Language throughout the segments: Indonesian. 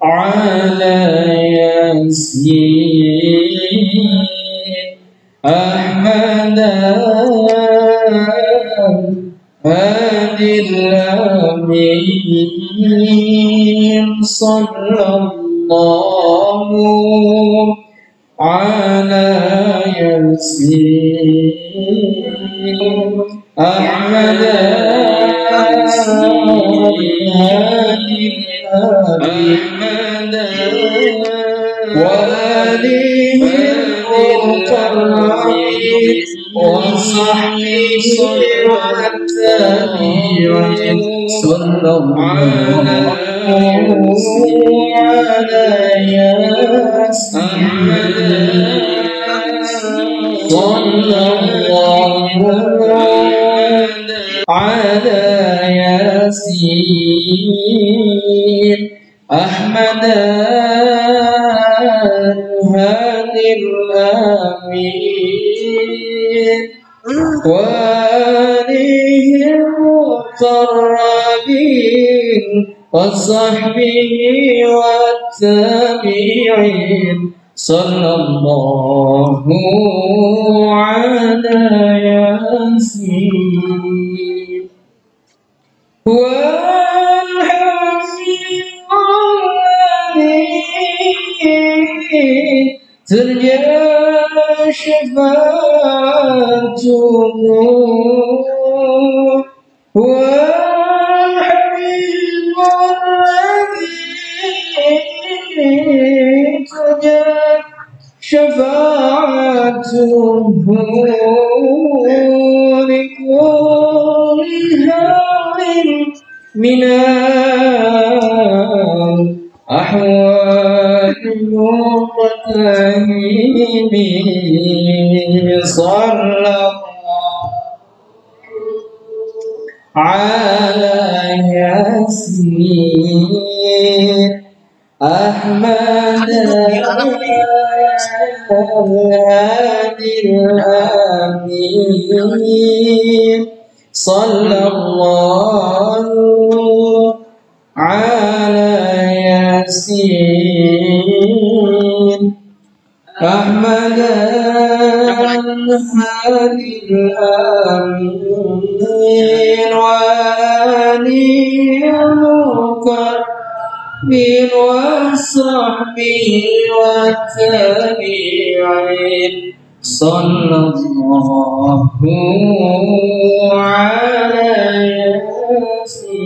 على ياسين أحمد هادي الأمين صلى الله على ياسين أحمد هادي الأمين وآله المطهرين وصحبه والتابعين صلى الله على ياسين صلى الله على ياسين أحمد الهادي الأمين وآله المقربين وصحبه والتابعين صلى الله على ياسين والحبيب الذي ترجى شفاعته والحبيب الذي ترجى شفاعته لكل هام من الأحوال المقتهم صلى الله على ياسين أحمد الهادي الأمين صلى الله على ياسين أحمد الهادي الأمين وآله المكرمين وصحبه والتابعين صلى الله على ياسين.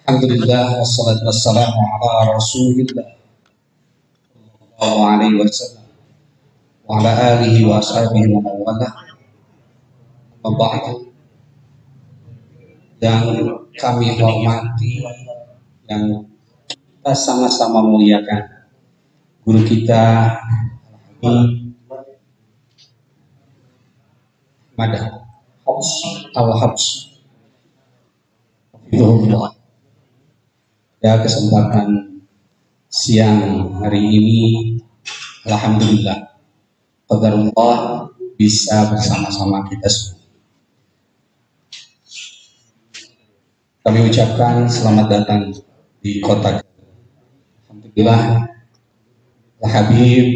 Alhamdulillah wassalatu wassalamu ala Rasulillah sallallahu alaihi wasallam wa ala alihi wa ashabihi wa man walah. Wa ba'du. Yang kami hormati, yang kita sama-sama muliakan guru kita Madah Al-Habs. Ya, kesempatan siang hari ini alhamdulillah qadarullah bisa bersama-sama kita semua. Kami ucapkan selamat datang di kota. Alhamdulillah Al-Habib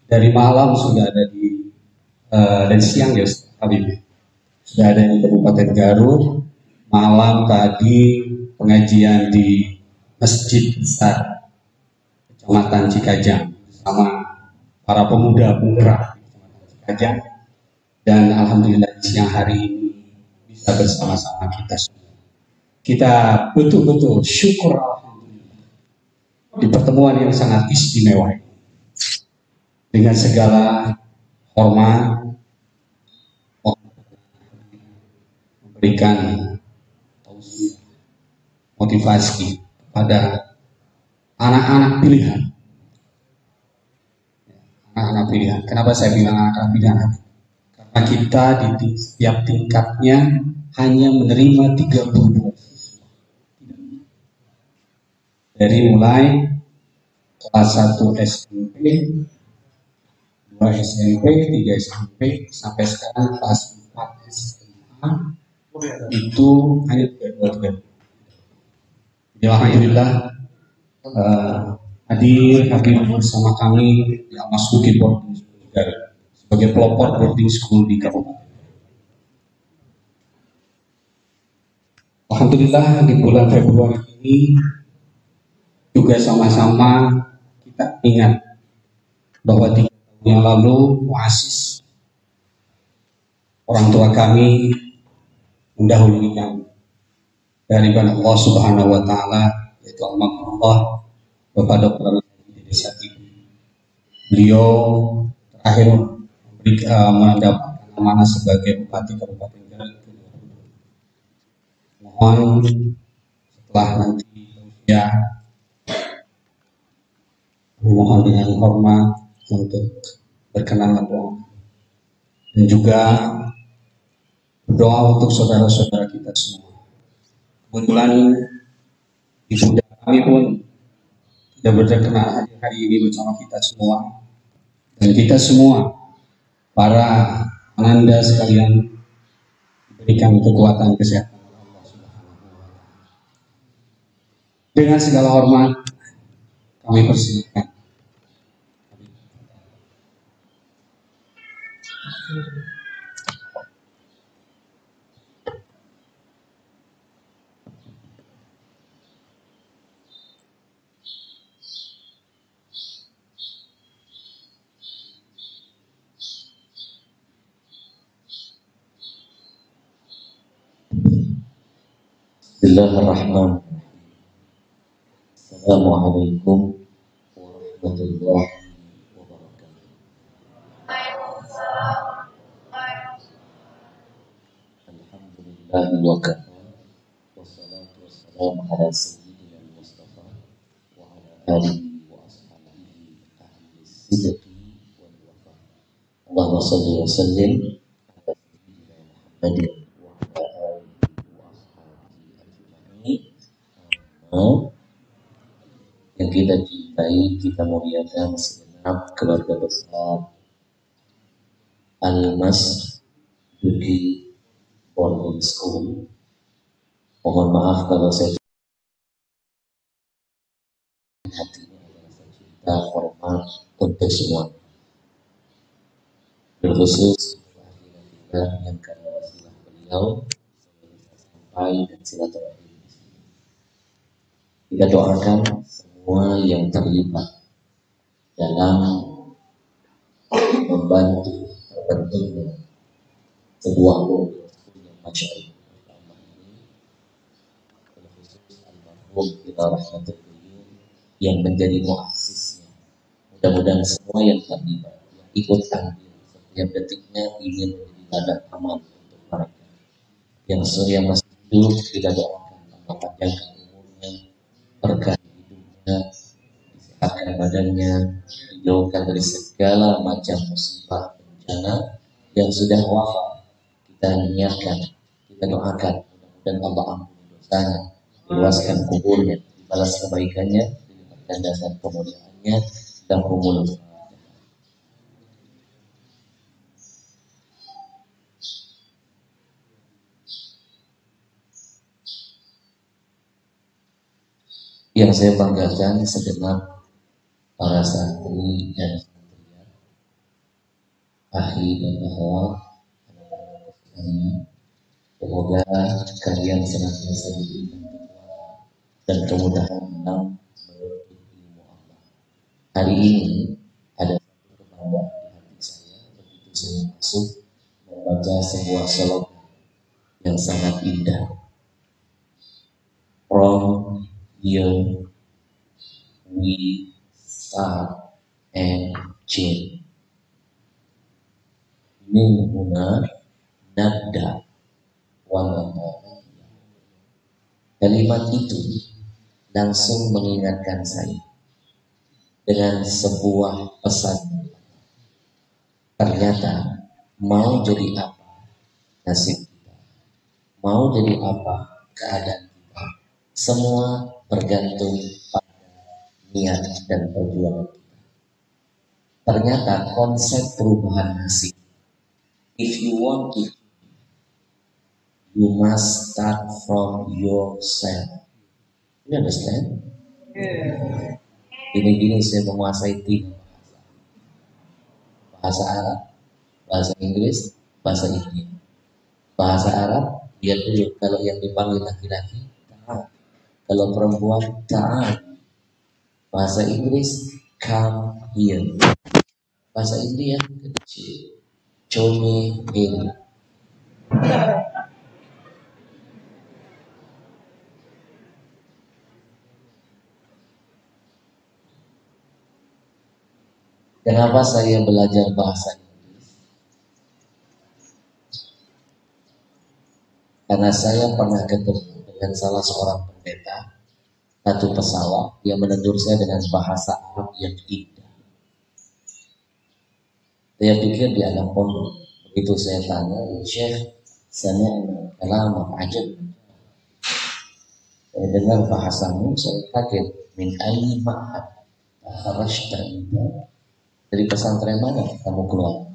dari malam sudah ada di dan siang ya Habib sudah ada di Kabupaten Garut. Malam tadi pengajian di Masjid Besar Kecamatan Cikajang bersama para pemuda penggerak di Kecamatan Cikajang, dan alhamdulillah siang hari ini bisa bersama-sama kita semua. Kita betul-betul syukur alhamdulillah di pertemuan yang sangat istimewa ini. Dengan segala hormat memberikan motivasi pada anak-anak pilihan. Anak-anak pilihan. Kenapa saya bilang anak-anak pilihan? Karena kita di setiap tingkatnya hanya menerima 32 siswa. Dari mulai kelas 1 SMP, 2 SMP, 3 SMP, sampai sekarang kelas 4 SMA, itu hanya 32. Ya, alhamdulillah hadir bersama kami yang masuk di boarding school sebagai pelopor boarding school di Kabupaten. Alhamdulillah di bulan Februari ini juga sama-sama kita ingat bahwa 3 tahun yang lalu muassis orang tua kami mendahului kami dari Allah Subhanahu wa Ta'ala, yaitu almarhum Bapak Dr. di Desa Tibi. Beliau terakhir mendapatkan amanah sebagai Bupati Kabupaten Garut. Mohon setelah nanti ya mohon dengan hormat untuk berkenan berdoa dan juga berdoa untuk saudara-saudara kita semua. Kebetulan ibu kami pun tidak berkenan hadir hari ini bersama kita semua, dan kita semua para ananda sekalian diberikan kekuatan kesehatan oleh Allah Subhanahu wa Ta'ala. Dengan segala hormat kami persilakan. Bismillahirrahmanirrahim. Assalamualaikum warahmatullahi wabarakatuh. Alhamdulillahi wa kafa, wassalatu wassalamu ala sayyidina Mustafa wa ala alihi wa ashabihi ahli sidqi wal wafa. Allahumma salli wa sallim ala sayyidina Muhammadin wa ala alihi wa ashabihi ajma'in. Yang kita cintai, kita muliakan segenap keluarga besar Al-Mas Duki Boarding School. Mohon maaf kalau saya hatinya adalah cinta hormat untuk semua, terkhusus yang karena wasilah beliau sampai dan silaturahim. Kita doakan semua yang terlibat dalam membantu terbentuknya sebuah yang masya Allah pertama ini, terkhusus almarhum almarhum ila rahmatul qayyum yang menjadi muassisnya. Mudah-mudahan semua yang terlibat, yang ikut andil setiap detiknya ingin menjadi ladang amal untuk mereka. Yang masih hidup kita doakan Allah panjangkan umurnya, berkah hidupnya, disehatkan badannya, dijauhkan dari segala macam musibah bencana. Yang sudah wafat kita niatkan, kita doakan mudah-mudahan Allah ampuni dosanya, luaskan kuburnya, dibalas kebaikannya, dilipat gandakan kemuliaannya, dan kumul. Yang saya banggakan segenap para santri dan santriat, ahli dan akhwat, semoga kalian senantiasa diberikan dan kemudahan dalam menuntut ilmu Allah. Hari ini ada satu kebanggaan di hati saya begitu saya masuk membaca sebuah slogan yang sangat indah. From here we start and change. Min huna nabda wa nabda. Kalimat itu langsung mengingatkan saya dengan sebuah pesan. Ternyata mau jadi apa nasib kita, mau jadi apa keadaan kita, semua bergantung pada niat dan perjuangan kita. Ternyata konsep perubahan nasib, if you want to, you must start from yourself. You understand? Gini-gini saya menguasai 3 bahasa Arab, bahasa Inggris, bahasa India. Bahasa Arab dia dulu kalau yang dipanggil laki-laki ta'al, kalau perempuan ta'al. Bahasa Inggris come here. Bahasa India kecil, come here. Kenapa saya belajar bahasa Inggris? Karena saya pernah ketemu dengan salah seorang pendeta satu pesawat yang menegur saya dengan bahasa Arab yang indah. Saya pikir di alam pondok. Begitu saya tanya, Syekh, saya kalam ajab. Saya dengar bahasamu, saya kaget. Min ayyi ma'ad kharajta anta? Dari pesantren mana kamu keluar?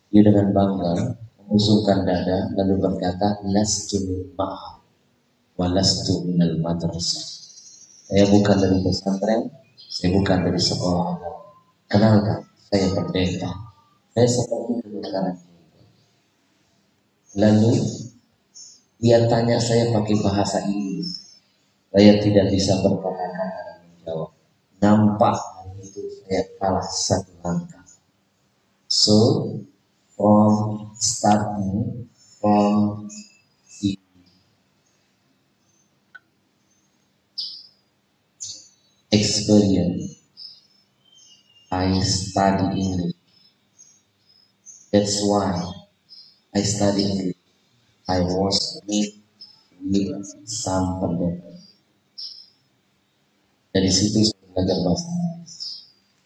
Dia dengan bangga mengusungkan dada lalu berkata, lastu min ma'ad wa lastu minal madrasah. Saya bukan dari pesantren, saya bukan dari sekolah. Kenalkan, saya pendeta. Saya seperti kebenaran. Lalu dia tanya saya pakai bahasa Inggris. Saya tidak bisa berkata-kata dan menjawab. Nampak itu saya kalah satu langkah. So from starting from the experience, I study English. That's why I study English. I was with some pendeta. Dari situ saya belajar bahasa Inggris.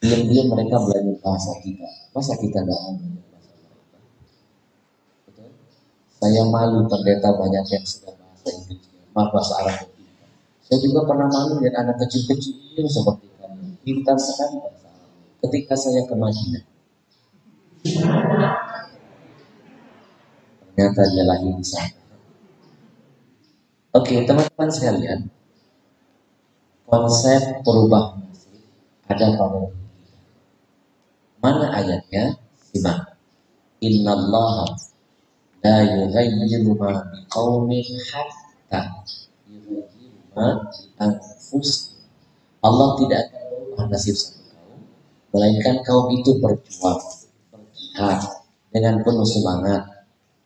Diam-diam mereka belajar bahasa kita. Masa kita tidak mau belajar bahasa mereka? Betul? Saya malu pendeta banyak yang sudah bahasa Inggris, bahasa Arab. Saya juga pernah malu lihat anak kecil-kecil seperti kami. Pintar sekali bahasa Arab. Ketika saya ke Madinah, ternyata dia lahir di sana. Oke, teman-teman sekalian, konsep perubahan ada pada diri kita. Mana ayatnya? Simak. Innallaha la yughayyiru ma biqaumin hatta yughayyiru ma bi anfusihim. Allah tidak akan merubah nasib satu kaum, melainkan kaum itu berjuang, berjihad dengan penuh semangat,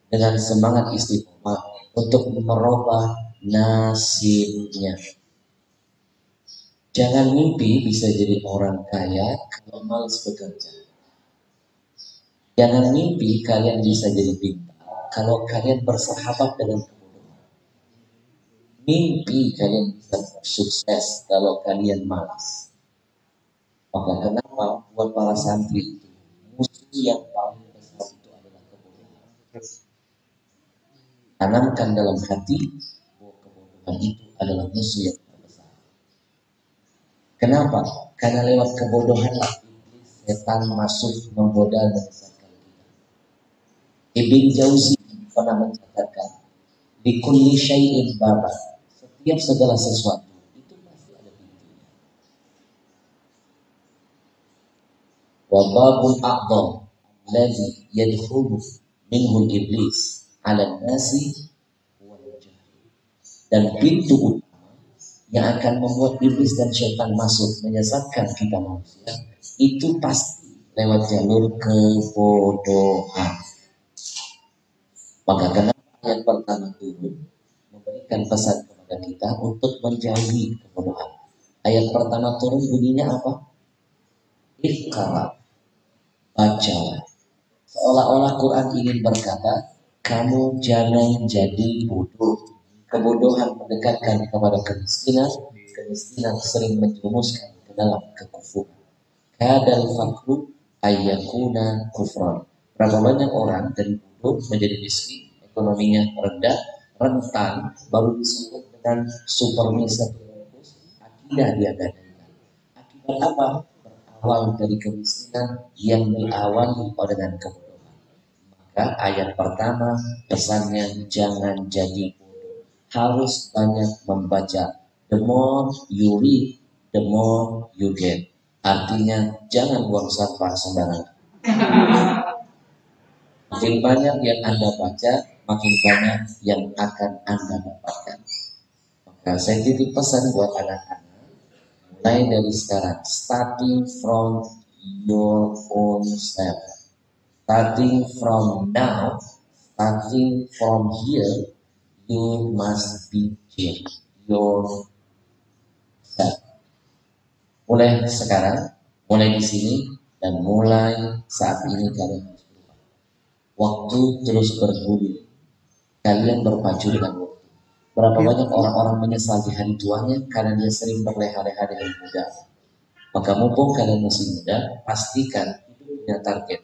dengan semangat istiqomah untuk merubah nasibnya. Jangan mimpi bisa jadi orang kaya kalau malas bekerja. Jangan mimpi kalian bisa jadi pintar kalau kalian bersahabat dengan kebodohan. Mimpi kalian bisa sukses kalau kalian malas. Maka kenapa buat para santri itu musuh yang paling besar itu adalah kebodohan. Tanamkan dalam hati bahwa kebodohan itu adalah musuh yang terbesar. Kenapa? Karena lewat kebodohan setan masuk menggoda dan menyesatkan kita. Ibn Jauzi pernah mencatatkan di kulli syai'in baba, setiap segala sesuatu itu pasti ada pintunya. Wa babul a'dham alladhi yadkhulu minhu iblis 'ala nasi wal jahl. Dan pintu utama yang akan membuat iblis dan syaitan masuk menyesatkan kita manusia itu pasti lewat jalur kebodohan. Maka kenapa ayat pertama turun memberikan pesan kepada kita untuk menjauhi kebodohan. Ayat pertama turun bunyinya apa? Iqra, bacalah. Seolah-olah Quran ingin berkata, kamu jangan jadi bodoh. Kebodohan mendekatkan kepada kemiskinan, kemiskinan sering menjerumuskan ke dalam kekufuran. Kadal fakru ayyakuna kufran. Berapa banyak orang dari bodoh menjadi miskin, ekonominya rendah, rentan, baru disebut dengan supermisa akidah dia gadaikan. Akibat apa? Berawal dari kemiskinan yang diawali dengan kebodohan. Maka ayat pertama pesannya jangan jadi bodoh. Harus banyak membaca. The more you read, the more you get. Artinya jangan buang sampah sembarangan. Makin banyak yang Anda baca, makin banyak yang akan Anda dapatkan. Maka saya titip pesan buat anak-anak, mulai dari sekarang, starting from your own self, starting from now, starting from here, you must be change yourself. Mulai sekarang, mulai di sini, dan mulai saat ini kalian harus berubah. Waktu terus bergulir. Kalian berpacu dengan waktu. Berapa banyak orang-orang menyesal di hari tuanya karena dia sering berleha-leha dengan muda. Maka mumpung kalian masih muda, pastikan itu punya target.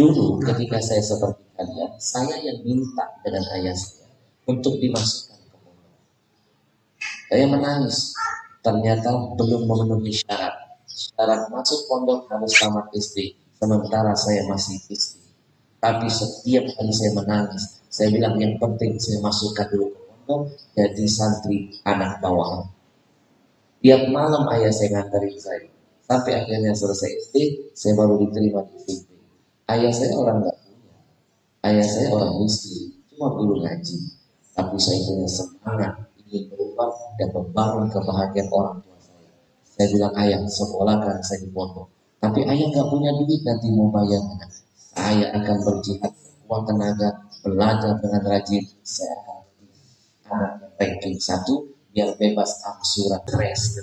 Dulu ketika saya seperti kalian, saya yang minta dengan ayah saya untuk dimasukkan ke pondok. Saya menangis. Ternyata belum memenuhi syarat. Syarat masuk pondok harus tamat SD. Sementara saya masih SD. Tapi setiap kali saya menangis, saya bilang yang penting saya masukkan dulu ke pondok jadi santri anak bawahan. Tiap malam ayah saya nganterin saya. Sampai akhirnya selesai SD, saya baru diterima di SMP. Ayah saya orang nggak punya. Ayah saya orang miskin, cuma dulu ngaji. Tapi saya punya semangat ingin berubah dan membangun kebahagiaan orang tua saya. Saya bilang ayah sekolahkan saya di pondok. Tapi ayah nggak punya duit nanti mau bayar mana? Saya akan berjihad uang tenaga belajar dengan rajin. Saya akan anak ranking 1 biar bebas angsuran res.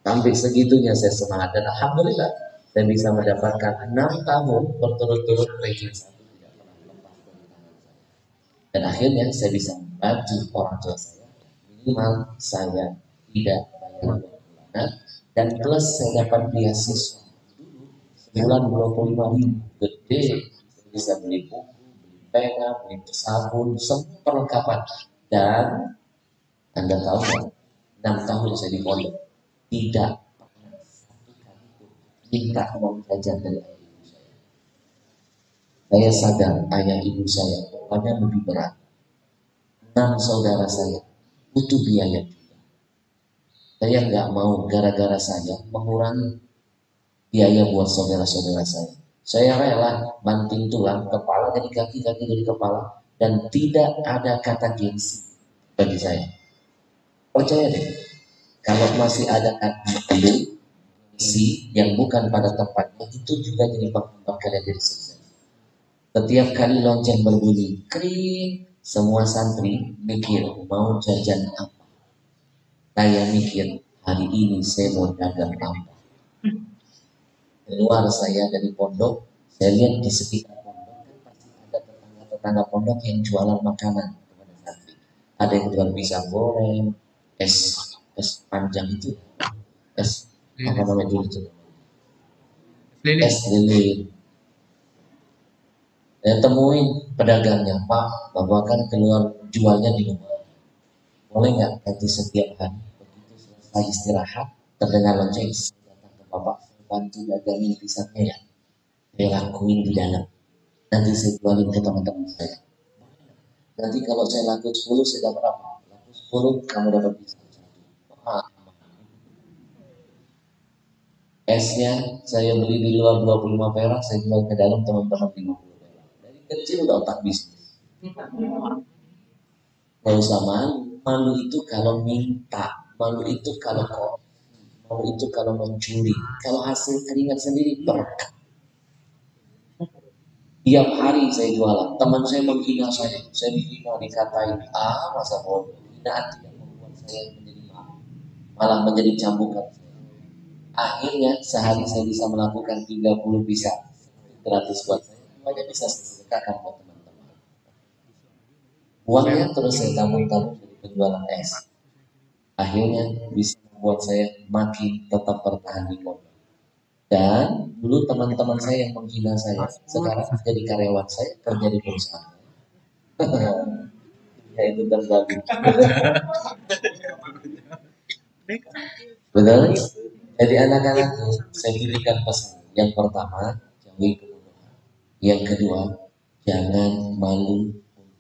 Sampai segitunya saya semangat dan alhamdulillah saya bisa mendapatkan 6 tahun berturut-turut ranking 1 tidak pernah lepas dari tangan saya. Dan akhirnya saya bisa membantu orang tua saya minimal saya tidak bayar bulanan dan plus saya dapat beasiswa sebulan 25.000 gede, bisa beli buku, beli pena, beli sabun, semua perlengkapan. Dan Anda tahu kan, 6 tahun saya di pondok tidak pernah satu kali pun minta uang jajan dari ayah ibu saya. Saya sadar ayah ibu saya pokoknya lebih berat. 6 saudara saya butuh biaya juga. Saya nggak mau gara-gara saya mengurangi biaya buat saudara-saudara saya. Saya rela banting tulang, kepala jadi kaki, kaki jadi kepala, dan tidak ada kata gengsi bagi saya. Percaya deh, kalau masih ada kata gengsi yang bukan pada tempatnya, itu juga jadi penghambat kalian jadi sukses. Setiap kali lonceng berbunyi, kring, semua santri mikir mau jajan apa. Saya mikir hari ini saya mau dagang apa. Keluar saya dari pondok, saya lihat di sekitar pondok kan pasti ada tetangga-tetangga pondok yang jualan makanan kepada santri. Ada yang jual pisang goreng, es panjang itu, es apa namanya dulu itu, es lilin. Saya temuin pedagangnya, Pak, Bapak kan keluar jualnya di rumah. Boleh nggak ganti setiap hari? Begitu selesai istirahat, terdengar lonceng, saya datang ke Bapak, saya bantu dagangin pisangnya ya. Saya lakuin di dalam. Nanti saya jualin ke teman-teman saya. Nanti kalau saya laku 10, saya dapat apa? Laku 10, kamu dapat pisang 1. Esnya saya beli di luar 25 perak, saya jual ke dalam teman-teman 50 perak. Dari kecil udah otak bisnis. Kalau sama malu itu kalau minta, malu itu kalau malu itu kalau mencuri, kalau hasil keringat sendiri berkah. Tiap hari saya jualan, teman saya menghina saya dihina, dikatain, masa bodoh, hinaan tidak membuat saya menjadi malu, malah menjadi cambukan. Akhirnya sehari saya bisa melakukan 30 pisang gratis buat saya, semuanya bisa saya sedekahkan buat teman-teman. Uangnya terus saya tabung-tabung dari penjualan es. Akhirnya bisa membuat saya makin tetap bertahan di pondok. Dan dulu teman-teman saya yang menghina saya, sekarang jadi karyawan saya, kerja di perusahaan. Ya itu terbagi. Betul? Jadi anak-anak saya berikan pesan. Yang pertama, jauhi kebodohan. Yang kedua, jangan malu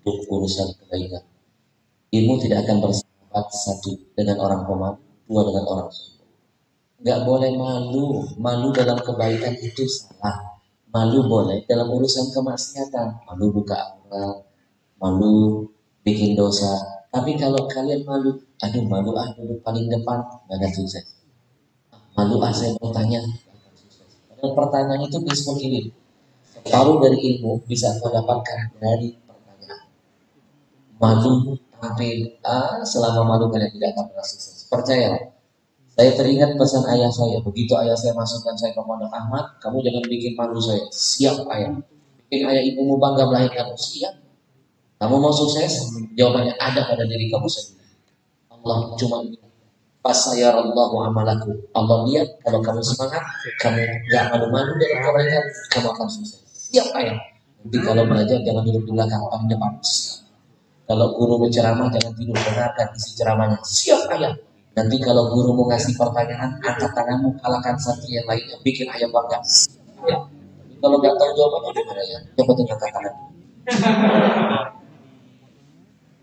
untuk urusan kebaikan. Ilmu tidak akan bersahabat, satu dengan orang pemalu, dua dengan orang sombong. Nggak boleh malu. Malu dalam kebaikan itu salah. Malu boleh dalam urusan kemaksiatan. Malu buka aurat, malu bikin dosa. Tapi kalau kalian malu, aduh malu duduk paling depan, nggak akan sukses. Malu saya bertanya. Dan pertanyaan itu bisa begini. Separuh dari ilmu bisa kau dapatkan dari pertanyaan. Malu tampil selama malu kalian tidak akan pernah sukses. Percayalah. Saya teringat pesan ayah saya. Begitu ayah saya masukkan saya ke pondok, Ahmad, kamu jangan bikin malu saya. Siap ayah. Bikin ayah ibumu bangga melahirkan kamu. Siap. Kamu mau sukses? Jawabannya ada pada diri kamu sendiri. Allah cuma fasayarallahu amalaku. Allah lihat kalau kamu semangat, kamu gak malu-malu dengan kebaikan, kamu akan sukses. Siap ayah. Nanti kalau belajar jangan duduk di belakang, paling depan. Kalau guru berceramah jangan tidur, dengarkan isi ceramahnya. Siap ayah. Nanti kalau guru mau ngasih pertanyaan, angkat tanganmu, kalahkan santri yang lainnya, bikin ayah bangga. Ya. Kalau nggak tahu jawabannya gimana ya? Coba angkat tangan.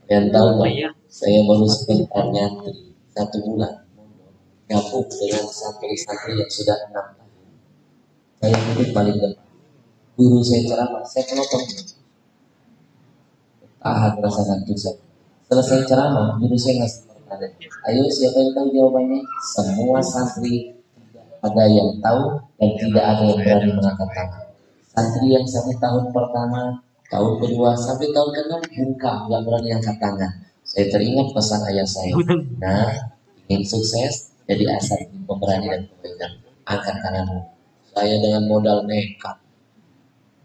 Yang tahu nggak? Saya baru sebentar nyantri 1 bulan, gabung dengan santri-santri yang sudah 6 tahun. Saya duduk paling depan. Guru saya ceramah, saya kelopok. Tahan rasa ngantuk saya. Selesai ceramah, guru saya ngasih. Ayo siapa yang tahu jawabannya? Semua santri tidak ada yang tahu dan tidak ada yang berani mengangkat tangan. Santri yang sampai tahun pertama, tahun kedua, sampai tahun ke-6 buka, nggak berani angkat tangan. Saya teringat pesan ayah saya. Nah, ingin sukses jadi asal pemberani dan kebaikan. Angkat tanganmu. Saya dengan modal nekat,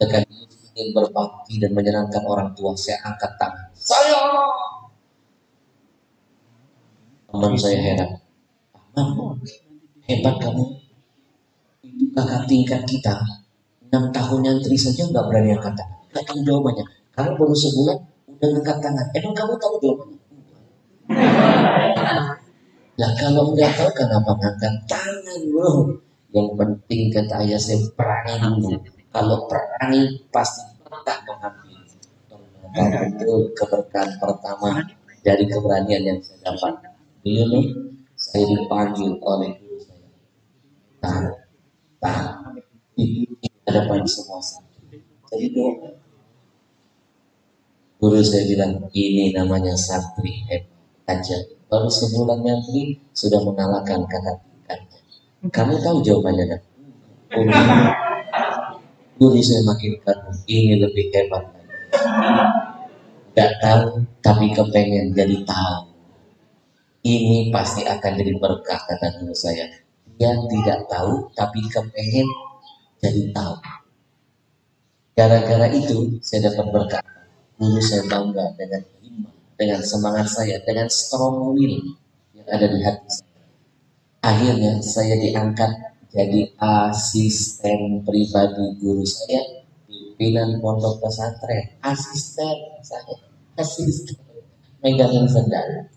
dengan ingin berbakti dan menyenangkan orang tua, saya angkat tangan. Saya teman saya heran, hebat kamu, itu kakak tingkat kita 6 tahun nyantri saja nggak berani angkat tangan. Nggak tahu jawabannya. Kamu baru sebulan udah angkat tangan. Emang kamu tahu jawabannya? Nah kalau nggak tahu kenapa ngangkat tangan bro? Yang penting kata ayah saya berani dulu. Kalau berani pasti berkah mengambil. Ternyata itu keberkahan pertama dari keberanian yang saya dapat. Dulu saya dipanggil oleh guru saya. Itu hadapan semua santri. Jadi doa. Guru saya bilang ini namanya santri hebat aja. Baru sebulan nyantri sudah mengalahkan kakak tingkatnya. Kamu tahu jawabannya kan? Guru saya makin kagum. Ini lebih hebat. Gak tahu tapi kepengen jadi tahu. Ini pasti akan jadi berkah, kata guru saya. Dia tidak tahu tapi kepengen jadi tahu. Gara-gara itu saya dapat berkah. Guru saya bangga dengan himmah, dengan semangat saya, dengan strong will yang ada di hati saya. Akhirnya saya diangkat jadi asisten pribadi guru saya, pimpinan pondok pesantren, asisten saya, asisten megangin sendal.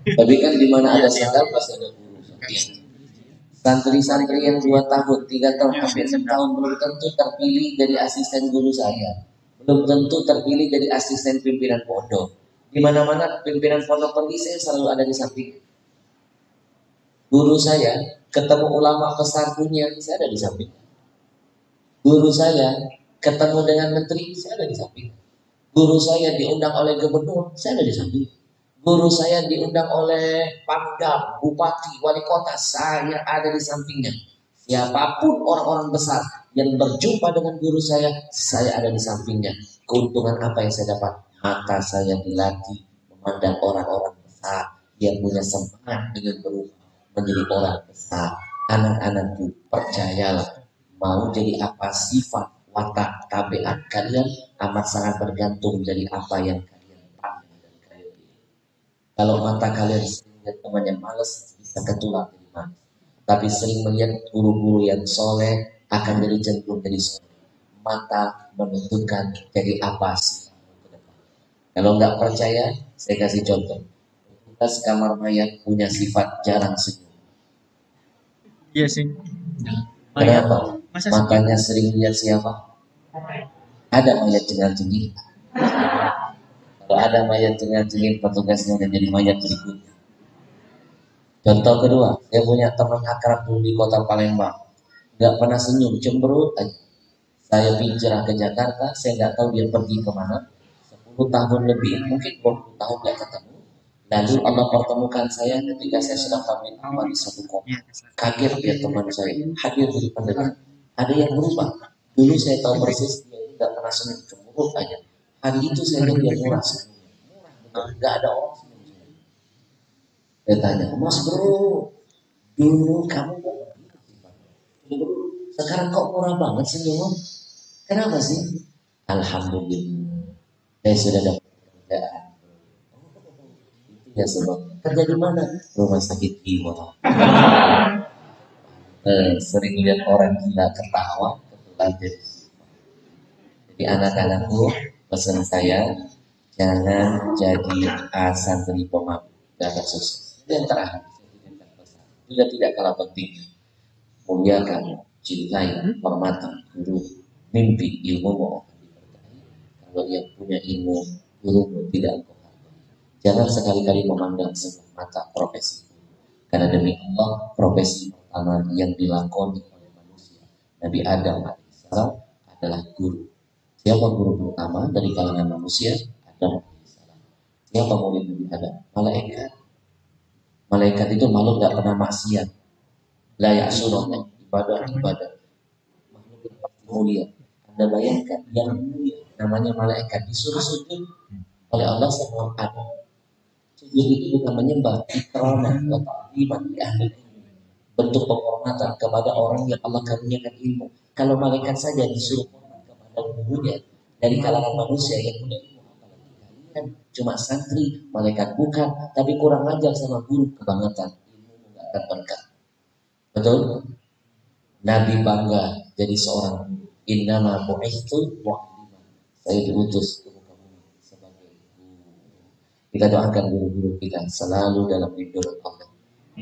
Tapi kan di mana ada sendal pasti ada guru. Santri-santri yang 2 tahun, 3 tahun, hampir 6 tahun belum tentu terpilih jadi asisten guru saya. Belum tentu terpilih jadi asisten pimpinan pondok. Di mana-mana pimpinan pondok pergi, saya selalu ada di samping. Guru saya ketemu ulama besar dunia, saya ada di samping. Guru saya ketemu dengan menteri, saya ada di samping. Guru saya diundang oleh gubernur, saya ada di samping. Guru saya diundang oleh pangdam, bupati, wali kota, saya ada di sampingnya. Siapapun orang-orang besar yang berjumpa dengan guru saya ada di sampingnya. Keuntungan apa yang saya dapat? Mata saya dilatih memandang orang-orang besar yang punya semangat ingin berubah menjadi orang besar. Anak-anakku, percayalah, mau jadi apa sifat, watak, tabiat kalian amat sangat bergantung dari apa yang kalian pandang dan kalian lihat. Kalau mata kalian sering melihat teman yang malas, bisa ketulak jadi malas. Tapi sering melihat guru-guru yang soleh, akan jadi cenderung jadi soleh. Mata menentukan jadi apa sih. Kalau nggak percaya, saya kasih contoh. Bekas kamar mayat punya sifat jarang senyum. Iya sih. Kenapa? Matanya sering lihat siapa? Ada mayat cengar-cengir. Kalau ada mayat cengar-cengir, petugasnya udah jadi mayat berikutnya. Contoh kedua, saya punya teman akrab dulu di kota Palembang. Gak pernah senyum, cemberut aja. Saya hijrah ke Jakarta, saya nggak tahu dia pergi kemana. 10 tahun lebih, mungkin 20 tahun gak ketemu. Lalu Allah pertemukan saya ketika saya sedang tabligh amal di satu kota. Kaget dia teman saya, hadir jadi pendengar. Ada yang berubah. Dulu saya tahu persis dia tidak pernah senyum, cemberut aja. Hari itu saya lihat dia murah senyumnya. Murah betul, nggak ada orang senyum. Saya tanya, Mas bro, dulu kamu sekarang kok murah banget senyummu? Kenapa sih? Alhamdulillah, saya sudah dapat pekerjaan. Ya sebab kerja di mana? Rumah sakit jiwa. Sering lihat orang gila ketawa, kebetulan jadi anak-anakku, pesan saya jangan jadi santri pemabuk, jangan sukses. Yang terakhir, juga tidak kalah penting, muliakan, cintai, hormati guru, mimpi ilmu akan diberkahi. Kalau yang punya ilmu, guru tidak engkau hargai. Jangan sekali-kali memandang sebelah mata profesi guru, karena demi Allah profesi pertama yang dilakoni oleh manusia Nabi Adam alaihissalam adalah guru. Siapa guru pertama dari kalangan manusia? Adam alaihissalam. Siapa murid Nabi Adam? Malaikat. Malaikat itu makhluk gak pernah maksiat. La ya'sunallah, ibadah. Makhluk yang pasti mulia. Anda bayangkan yang mulia namanya malaikat disuruh sujud oleh Allah sama Adam. Sujud itu bukan menyembah, ikrama wa ta'ziman li ahli ilmu. Bentuk penghormatan kepada orang yang Allah karuniakan ilmu. Kalau malaikat saja disuruh hormat kepada gurunya dari kalangan manusia yang punya ilmu, apalagi kalian cuma santri, malaikat bukan, tapi kurang ajar sama guru, kebangetan, ilmu nggak akan berkah. Betul? Nabi bangga jadi seorang guru. Innama bu'ithtu mu'alliman. Saya diutus ke muka bumi sebagai guru. Kita doakan guru-guru kita selalu dalam lindungan Allah.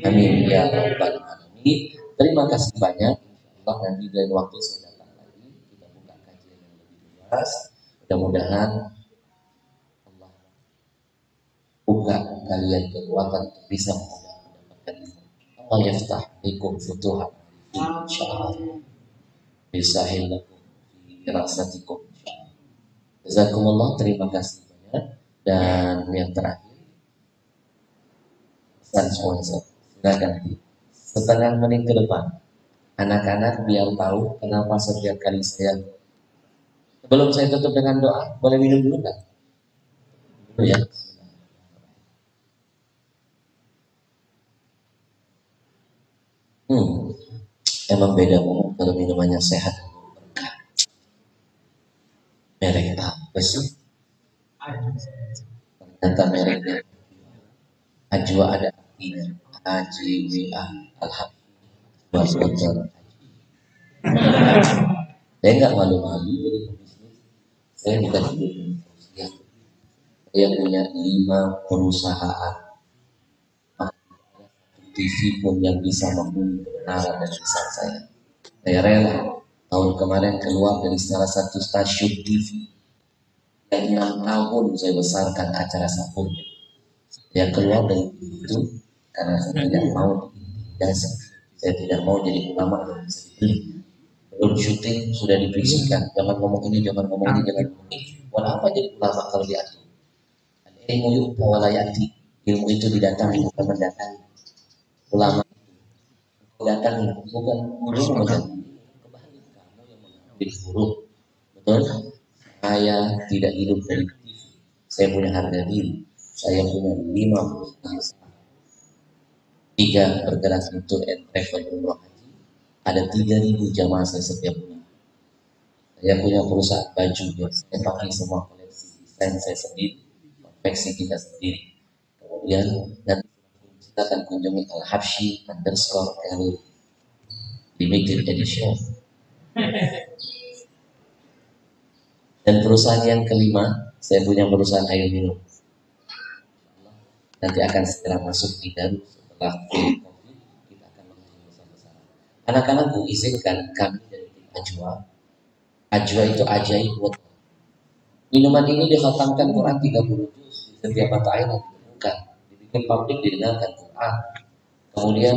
Amin ya rabbal alamin. Terima kasih banyak. Insyaallah nanti dari waktu saya datang lagi kita buka kajian yang lebih luas. Mudah-mudahan Allah buka kalian kekuatan untuk bisa mendapatkan ilmu. Allah yaftah likum futuhat. Insyaallah. Bisahil lakum fi rasatikum. Jazakumullah, terima kasih banyak. Dan yang terakhir, pesan sponsor. Silakan. Setengah menit ke depan, anak-anak biar tahu kenapa setiap kali saya, sebelum saya tutup dengan doa, boleh minum dulu kan? Dulu ya. Emang beda banget kalau minumannya sehat. Merek apa sih? Ternyata mereknya Ajwa ada artinya. AJWA Alhamdulillah. Saya nggak malu-malu jadi pebisnis. Saya bukan ya. Saya punya 5 perusahaan. TV pun yang bisa membeli kebenaran dan lisan saya. Saya rela tahun kemarin keluar dari salah satu stasiun TV yang 6 tahun saya besarkan acara sabunnya. Saya keluar dari itu karena saya tidak mau diintimidasi. Saya tidak mau jadi ulama yang bisa dibeli. Belum syuting sudah diberisikan, jangan ngomong ini, jangan ngomong ini, jangan ngomong ini. Buat apa jadi ulama kalau diatur? Ilmu yu'ta walayati. Ilmu itu didatangi bukan mendatangi. Ulama datang bukan guru mendatangi. Kembali kamu yang mengambil guru. Betul? Saya tidak hidup dari TV. Saya punya harga diri. Saya punya 5 perusahaan. 3 bergerak untuk travel umroh haji. Ada 3.000 jamaah saya setiap bulan. Saya punya perusahaan baju yang saya pakai semua koleksi desain saya sendiri, konveksi kita sendiri. Kemudian nanti kita akan kunjungi Al-Habsyi_Career Limited Edition. Dan perusahaan yang kelima, saya punya perusahaan air minum. Nanti akan segera masuk di Garut setelah COVID, kita akan mengaji besar-besaran. Anak-anakku izinkan kami dari tim Ajwa itu ajaib buat minuman ini dikhatamkan Quran 30 juz di setiap mata air yang ditemukan, dibikin publik didengarkan Quran. Kemudian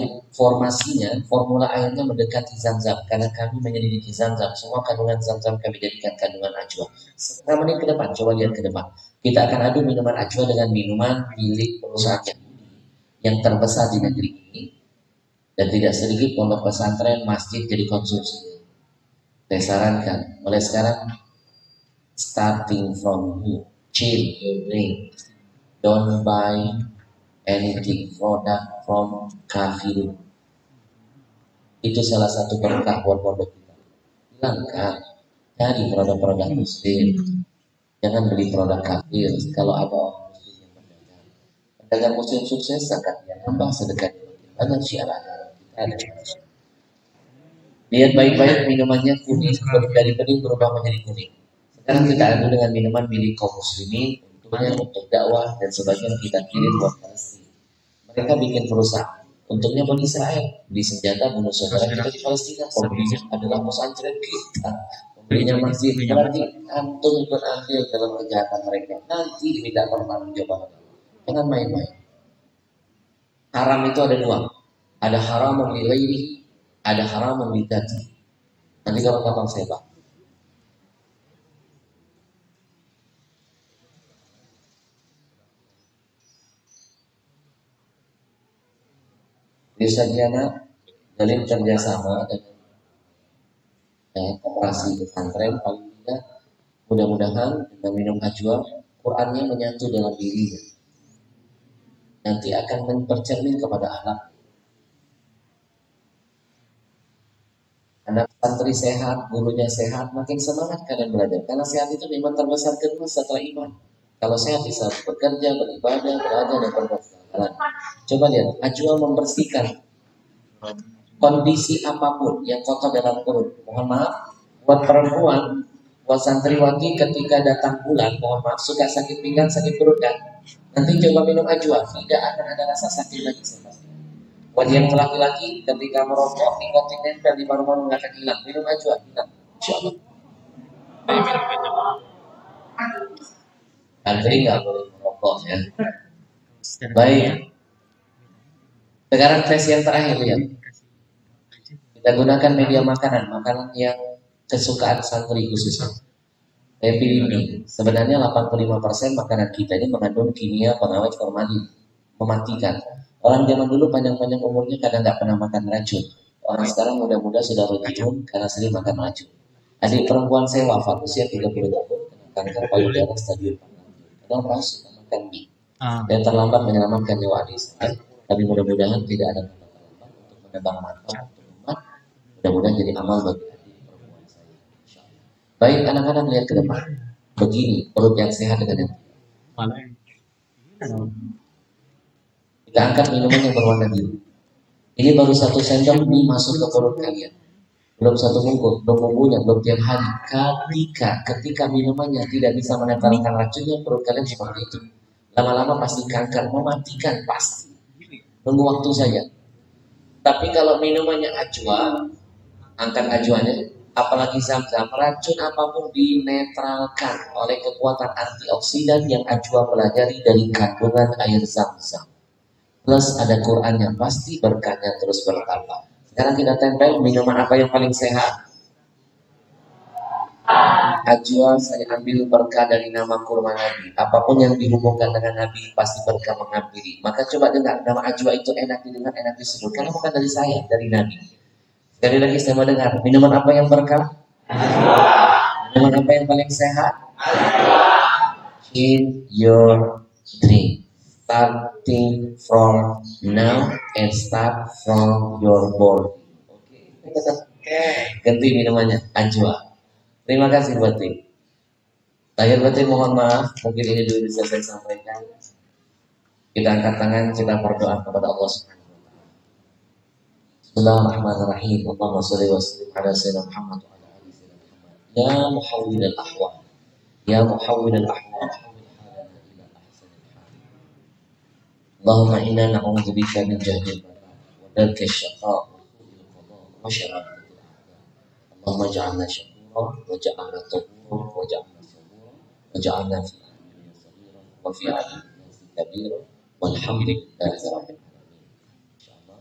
formula airnya mendekati Zam-Zam karena kami menyelidiki Zam-Zam. Semua kandungan Zam-Zam kami jadikan kandungan Ajwa. Setengah menit ke depan, coba lihat ke depan. Kita akan adu minuman Ajwa dengan minuman milik perusahaan yang terbesar di negeri ini, dan tidak sedikit pondok pesantren, masjid jadi konsumsi. Saya sarankan mulai sekarang, starting from you, chill your drink, don't buy anything product from kafir. Itu salah satu berkah buat pondok kita. Hilangkan, cari produk-produk muslim, jangan beli produk kafir. Kalau ada orang muslim yang berdagang, pedagang muslim sukses, zakat yang nambah, sedekah banyak syiaranya. Lihat baik-baik minumannya kuning, dari bening berubah menjadi kuning. Sekarang kita adu dengan minuman milik kaum muslimin, untuknya untuk dakwah dan sebagian kita kirim buat Palestina. Mereka bikin perusahaan, untuknya buat Israel, beli senjata bunuh saudara kita di Palestina. Pembelinya adalah pesantren kita, pembelinya masjid. Berarti antum ikut andil dalam kejahatan mereka. Nanti diminta pertanggungjawaban. Jangan main-main. Haram itu ada 2, ada haram li, ada haram lidati. Nanti kalau kapan saya bahas. Desa Diana jalin kerjasama dengan koperasi pesantren, paling tidak mudah-mudahan dengan minum Ajwa, Qurannya menyatu dalam dirinya. Nanti akan bercermin kepada anak. Anak santri sehat, gurunya sehat, makin semangat kalian belajar. Karena sehat itu memang terbesar kedua setelah iman. Kalau sehat bisa bekerja, beribadah, belajar, dan berbuat segala. Coba lihat, Ajwa membersihkan kondisi apapun yang kotor dalam perut. Mohon maaf, buat perempuan, buat santriwati ketika datang bulan, mohon maaf, suka sakit pinggang, sakit perut kan? Nanti coba minum Ajwa, tidak akan ada rasa sakit lagi. Buat yang laki-laki ketika merokok, nikotin nempel di paru-paru nggak akan hilang. Minum Ajwa, hilang. Insya Allah. Antri nggak boleh merokok ya. Baik. Sekarang tes yang terakhir ya. Kita gunakan media makanan yang kesukaan santri khususnya. Saya pilih ini. Sebenarnya 85% makanan kita ini mengandung kimia pengawet formalin, mematikan. Orang zaman dulu panjang-panjang umurnya karena nggak pernah makan racun. Orang sekarang muda-muda sudah racun karena sering makan racun. Adik perempuan saya wafat usia 30 tahun kena kanker payudara stadium 4. Kenapa suka makan mie? Dan terlambat menyelamatkan nyawa adik saya. Tapi mudah-mudahan tidak ada kata terlambat untuk menebang mata untuk umat. Mudah-mudahan jadi amal bagi adik perempuan saya. Insyaallah. Baik, anak-anak lihat ke depan. Begini perut yang sehat dengan yang Mana? kita angkat minuman yang berwarna biru. Ini baru 1 sendok mie masuk ke perut kalian. Belum 1 minggu, belum minggunya, belum tiap hari. Ketika minumannya tidak bisa menempelkan racunnya, perut kalian seperti itu. Lama-lama pasti kanker, mematikan pasti. Tunggu waktu saja. Tapi kalau minumannya ajwa, angkat ajwanya, apalagi zam-zam, racun apapun dinetralkan oleh kekuatan antioksidan yang ajwa pelajari dari kandungan air zam-zam. Plus ada Qur'annya, pasti berkahnya terus bertambah. Sekarang kita tempel minuman apa yang paling sehat? Ajwa saya ambil berkah dari nama kurma Nabi. Apapun yang dihubungkan dengan Nabi pasti berkah menghampiri. Maka coba dengar, nama ajwa itu enak didengar, enak disebut. Karena bukan dari saya, dari Nabi. Sekali lagi saya mau dengar, minuman apa yang berkah? Minuman apa yang paling sehat? In your drink. Starting from now and start from your body. Oke. Ganti minumannya, ajwa. Terima kasih Batik. Lahir batin mohon maaf, mungkin ini dulu bisa saya sampaikan. Kita angkat tangan, kita berdoa kepada Allah Subhanahu wa taala. Bismillahirrahmanirrahim. Allahumma shalli wa sallim ala sayyidina Muhammad wa ala ali sayyidina Muhammad. Ya muhawwilal ahwal. Ya muhawwilal ahwal. Allahumma inna na'udzubika min jahdil bala wa darkil syaqaa wa su'il qadaa wa syara'atil a'daa. Allahumma ja'alna syakura wa ja'alna tabura wa ja'alna sabura wa ja'alna fi dunya sabira wa fi nasi kabira walhamdulillahi rabbil alamin. Insyaallah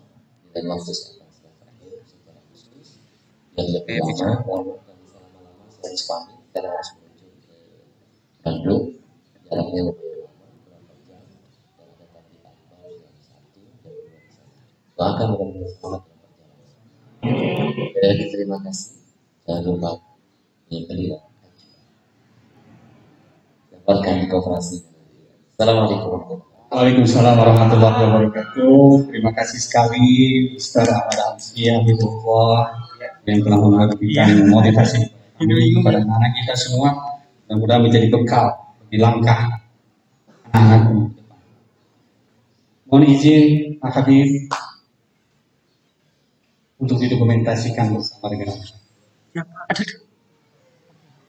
dengan waktu setelah terakhir secara khusus yang lebih lama walaupun kami selama-lama saya harus pamit karena harus menuju ke Bandung, jaraknya lebih lama berapa jam. Doakan mudah-mudahan selamat dalam perjalanan. Jadi terima kasih. Jangan lupa yang kedua dapatkan di kooperasi. Assalamualaikum warahmatullahi wabarakatuh. Waalaikumsalam warahmatullahi wabarakatuh. Terima kasih sekali Ustaz Ahmad Hamziyah Bidullah yang telah memberikan motivasi kepada anak kita semua. Mudah-mudahan menjadi bekal di langkah anak-anak. Mohon izin Pak Habib untuk didokumentasikan bersama dengan Ya, ada.